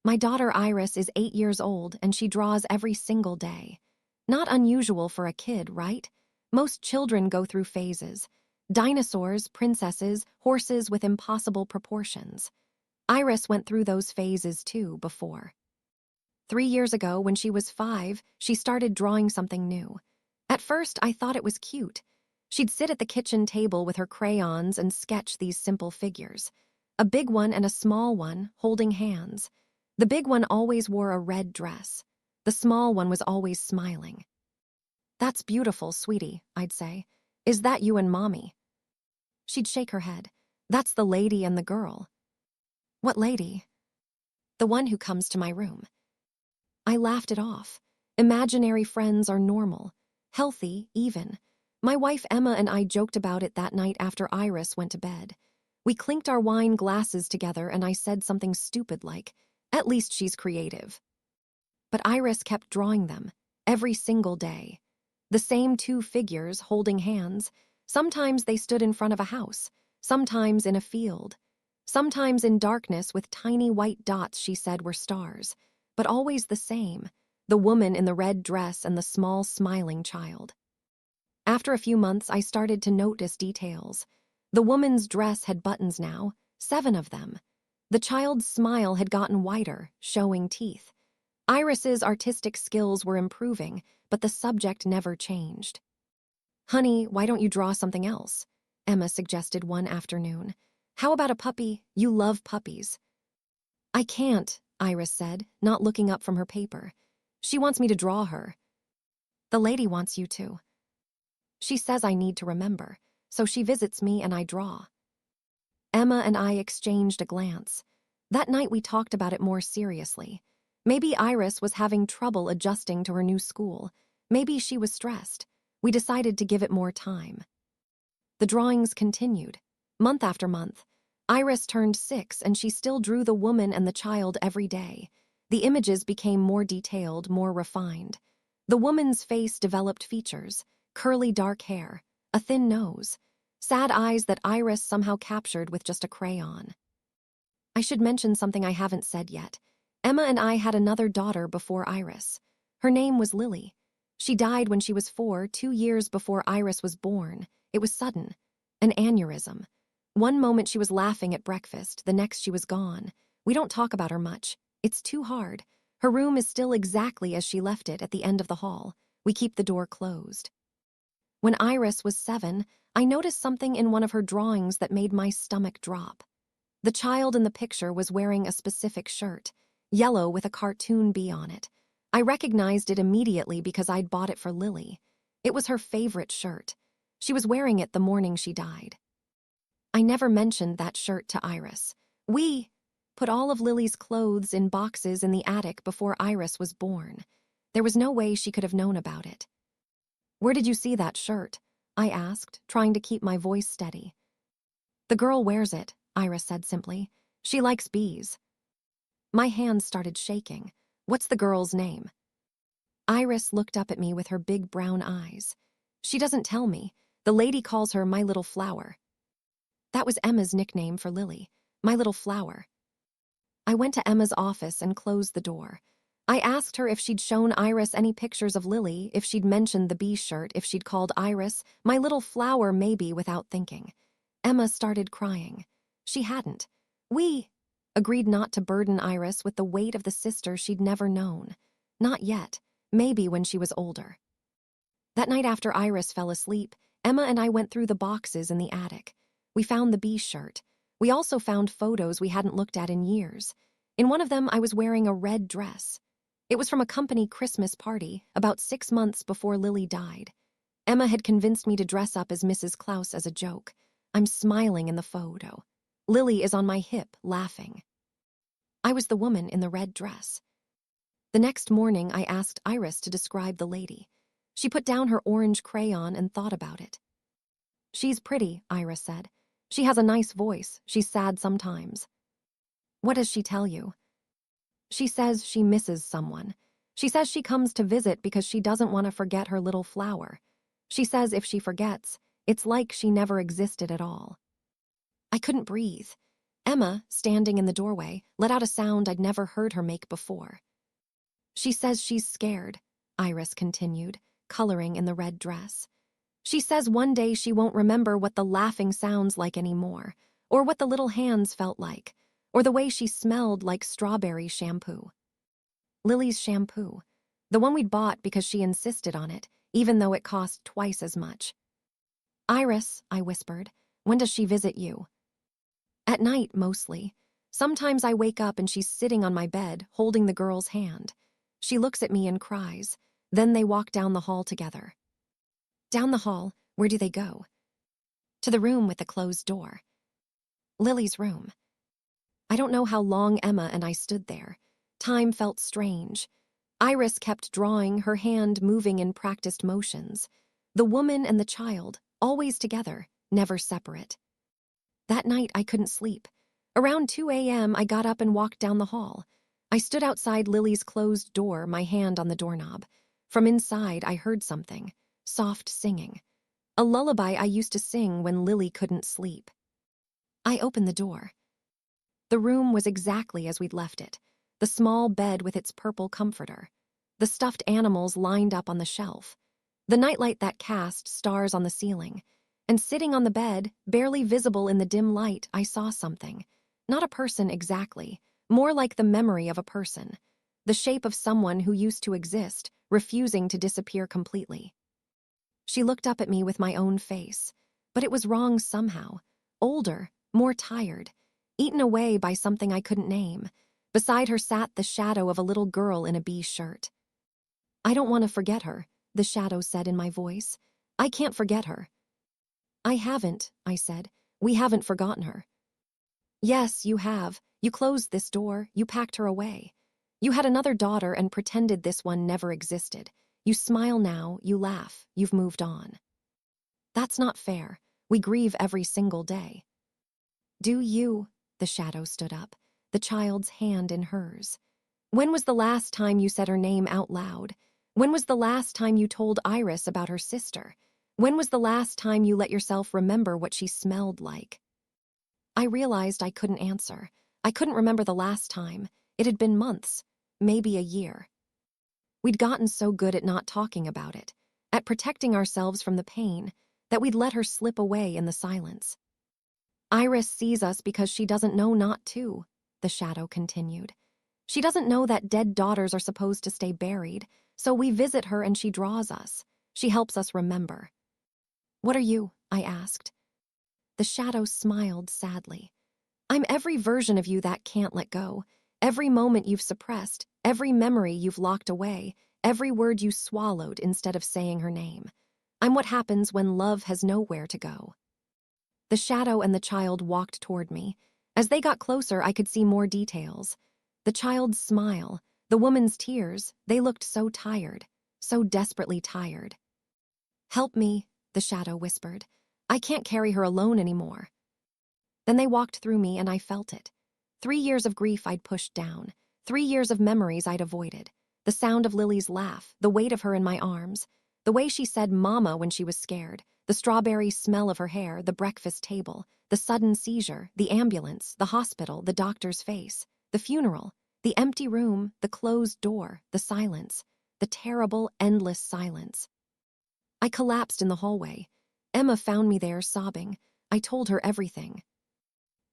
My daughter Iris is 8 years old and she draws every single day. Not unusual for a kid, right? Most children go through phases. Dinosaurs, princesses, horses with impossible proportions. Iris went through those phases too before. 3 years ago, when she was 5, she started drawing something new. At first, I thought it was cute. She'd sit at the kitchen table with her crayons and sketch these simple figures. A big one and a small one, holding hands. The big one always wore a red dress. The small one was always smiling. "That's beautiful, sweetie," I'd say. "Is that you and Mommy?" She'd shake her head. "That's the lady and the girl." "What lady?" "The one who comes to my room." I laughed it off. Imaginary friends are normal. Healthy, even. My wife Emma and I joked about it that night after Iris went to bed. We clinked our wine glasses together and I said something stupid like, "At least she's creative." But Iris kept drawing them, every single day. The same two figures holding hands. Sometimes they stood in front of a house, sometimes in a field. Sometimes in darkness with tiny white dots she said were stars, but always the same, the woman in the red dress and the small smiling child. After a few months, I started to notice details. The woman's dress had buttons now, 7 of them. The child's smile had gotten wider, showing teeth. Iris's artistic skills were improving, but the subject never changed. "Honey, why don't you draw something else?" Emma suggested one afternoon. "How about a puppy? You love puppies." "I can't," Iris said, not looking up from her paper. "She wants me to draw her." "The lady wants you to." "She says I need to remember, so she visits me and I draw." Emma and I exchanged a glance. That night we talked about it more seriously. Maybe Iris was having trouble adjusting to her new school. Maybe she was stressed. We decided to give it more time. The drawings continued. Month after month. Iris turned 6 and she still drew the woman and the child every day. The images became more detailed, more refined. The woman's face developed features, curly dark hair, a thin nose, sad eyes that Iris somehow captured with just a crayon. I should mention something I haven't said yet. Emma and I had another daughter before Iris. Her name was Lily. She died when she was 4, 2 years before Iris was born. It was sudden. An aneurysm. One moment she was laughing at breakfast, the next she was gone. We don't talk about her much. It's too hard. Her room is still exactly as she left it at the end of the hall. We keep the door closed. When Iris was 7, I noticed something in one of her drawings that made my stomach drop. The child in the picture was wearing a specific shirt, yellow with a cartoon bee on it. I recognized it immediately because I'd bought it for Lily. It was her favorite shirt. She was wearing it the morning she died. I never mentioned that shirt to Iris. We put all of Lily's clothes in boxes in the attic before Iris was born. There was no way she could have known about it. "Where did you see that shirt?" I asked, trying to keep my voice steady. "The girl wears it," Iris said simply. "She likes bees." My hands started shaking. "What's the girl's name?" Iris looked up at me with her big brown eyes. "She doesn't tell me. The lady calls her My Little Flower." That was Emma's nickname for Lily, My Little Flower. I went to Emma's office and closed the door. I asked her if she'd shown Iris any pictures of Lily, if she'd mentioned the bee shirt, if she'd called Iris My Little Flower maybe without thinking. Emma started crying. She hadn't. We agreed not to burden Iris with the weight of the sister she'd never known. Not yet. Maybe when she was older. That night after Iris fell asleep, Emma and I went through the boxes in the attic. We found the bee shirt. We also found photos we hadn't looked at in years. In one of them, I was wearing a red dress. It was from a company Christmas party, about 6 months before Lily died. Emma had convinced me to dress up as Mrs. Klaus as a joke. I'm smiling in the photo. Lily is on my hip, laughing. I was the woman in the red dress. The next morning, I asked Iris to describe the lady. She put down her orange crayon and thought about it. "She's pretty," Iris said. "She has a nice voice. She's sad sometimes." "What does she tell you?" "She says she misses someone. She says she comes to visit because she doesn't want to forget her little flower. She says if she forgets, it's like she never existed at all." I couldn't breathe. Emma, standing in the doorway, let out a sound I'd never heard her make before. She says she's scared, Iris continued, coloring in the red dress. She says one day she won't remember what the laughing sounds like anymore, or what the little hands felt like, or the way she smelled like strawberry shampoo. Lily's shampoo. The one we'd bought because she insisted on it, even though it cost twice as much. Iris, I whispered, when does she visit you? At night, mostly. Sometimes I wake up and she's sitting on my bed, holding the girl's hand. She looks at me and cries. Then they walk down the hall together. Down the hall, where do they go? To the room with the closed door. Lily's room. I don't know how long Emma and I stood there. Time felt strange. Iris kept drawing, her hand moving in practiced motions. The woman and the child, always together, never separate. That night, I couldn't sleep. Around 2 a.m., I got up and walked down the hall. I stood outside Lily's closed door, my hand on the doorknob. From inside, I heard something. Soft singing. A lullaby I used to sing when Lily couldn't sleep. I opened the door. The room was exactly as we'd left it. The small bed with its purple comforter. The stuffed animals lined up on the shelf. The nightlight that cast stars on the ceiling. And sitting on the bed, barely visible in the dim light, I saw something. Not a person exactly, more like the memory of a person. The shape of someone who used to exist, refusing to disappear completely. She looked up at me with my own face, but it was wrong somehow. Older, more tired, eaten away by something I couldn't name. Beside her sat the shadow of a little girl in a beige shirt. I don't want to forget her, the shadow said in my voice. I can't forget her. I haven't, I said. We haven't forgotten her. Yes, you have. You closed this door, you packed her away. You had another daughter and pretended this one never existed. You smile now, you laugh, you've moved on. That's not fair. We grieve every single day. Do you? The shadow stood up, the child's hand in hers. When was the last time you said her name out loud? When was the last time you told Iris about her sister? When was the last time you let yourself remember what she smelled like? I realized I couldn't answer. I couldn't remember the last time. It had been months, maybe a year. We'd gotten so good at not talking about it, at protecting ourselves from the pain, that we'd let her slip away in the silence. Iris sees us because she doesn't know not to, the shadow continued. She doesn't know that dead daughters are supposed to stay buried, so we visit her and she draws us. She helps us remember. What are you? I asked. The shadow smiled sadly. I'm every version of you that can't let go, every moment you've suppressed, every memory you've locked away, every word you swallowed instead of saying her name. I'm what happens when love has nowhere to go. The shadow and the child walked toward me. As they got closer, I could see more details. The child's smile, the woman's tears, they looked so tired, so desperately tired. Help me, the shadow whispered. I can't carry her alone anymore. Then they walked through me and I felt it. 3 years of grief I'd pushed down. 3 years of memories I'd avoided. The sound of Lily's laugh, the weight of her in my arms, the way she said mama when she was scared, the strawberry smell of her hair, the breakfast table, the sudden seizure, the ambulance, the hospital, the doctor's face, the funeral, the empty room, the closed door, the silence, the terrible, endless silence. I collapsed in the hallway. Emma found me there sobbing. I told her everything.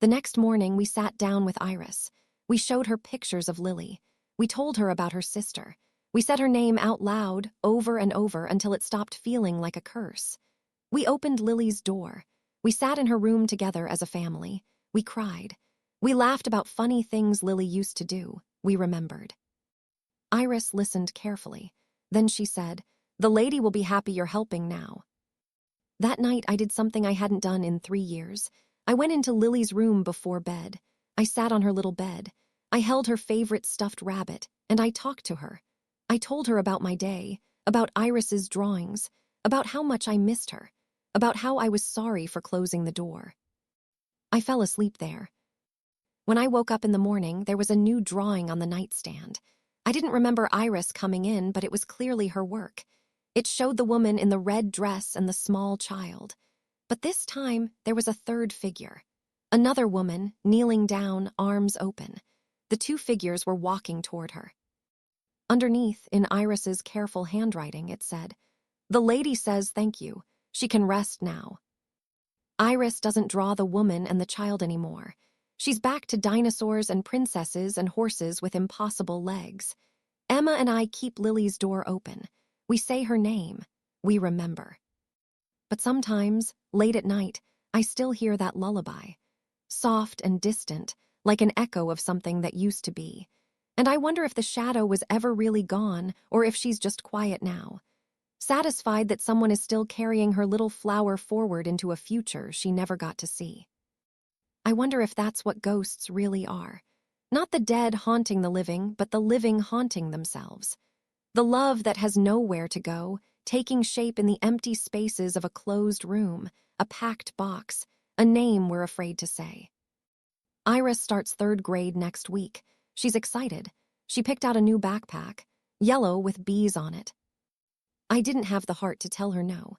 The next morning, we sat down with Iris. We showed her pictures of Lily. We told her about her sister. We said her name out loud, over and over, until it stopped feeling like a curse. We opened Lily's door. We sat in her room together as a family. We cried. We laughed about funny things Lily used to do. We remembered. Iris listened carefully. Then she said, "The lady will be happy you're helping now." That night, I did something I hadn't done in 3 years. I went into Lily's room before bed. I sat on her little bed. I held her favorite stuffed rabbit, and I talked to her. I told her about my day, about Iris's drawings, about how much I missed her, about how I was sorry for closing the door. I fell asleep there. When I woke up in the morning, there was a new drawing on the nightstand. I didn't remember Iris coming in, but it was clearly her work. It showed the woman in the red dress and the small child. But this time, there was a third figure. Another woman, kneeling down, arms open. The two figures were walking toward her. Underneath, in Iris's careful handwriting, it said, "The lady says thank you. She can rest now." Iris doesn't draw the woman and the child anymore. She's back to dinosaurs and princesses and horses with impossible legs. Emma and I keep Lily's door open. We say her name. We remember. But sometimes, late at night, I still hear that lullaby. Soft and distant, like an echo of something that used to be. And I wonder if the shadow was ever really gone or if she's just quiet now. Satisfied that someone is still carrying her little flower forward into a future she never got to see. I wonder if that's what ghosts really are. Not the dead haunting the living, but the living haunting themselves. The love that has nowhere to go, taking shape in the empty spaces of a closed room, a packed box, a name we're afraid to say. Iris starts third grade next week. She's excited. She picked out a new backpack, yellow with bees on it. I didn't have the heart to tell her no.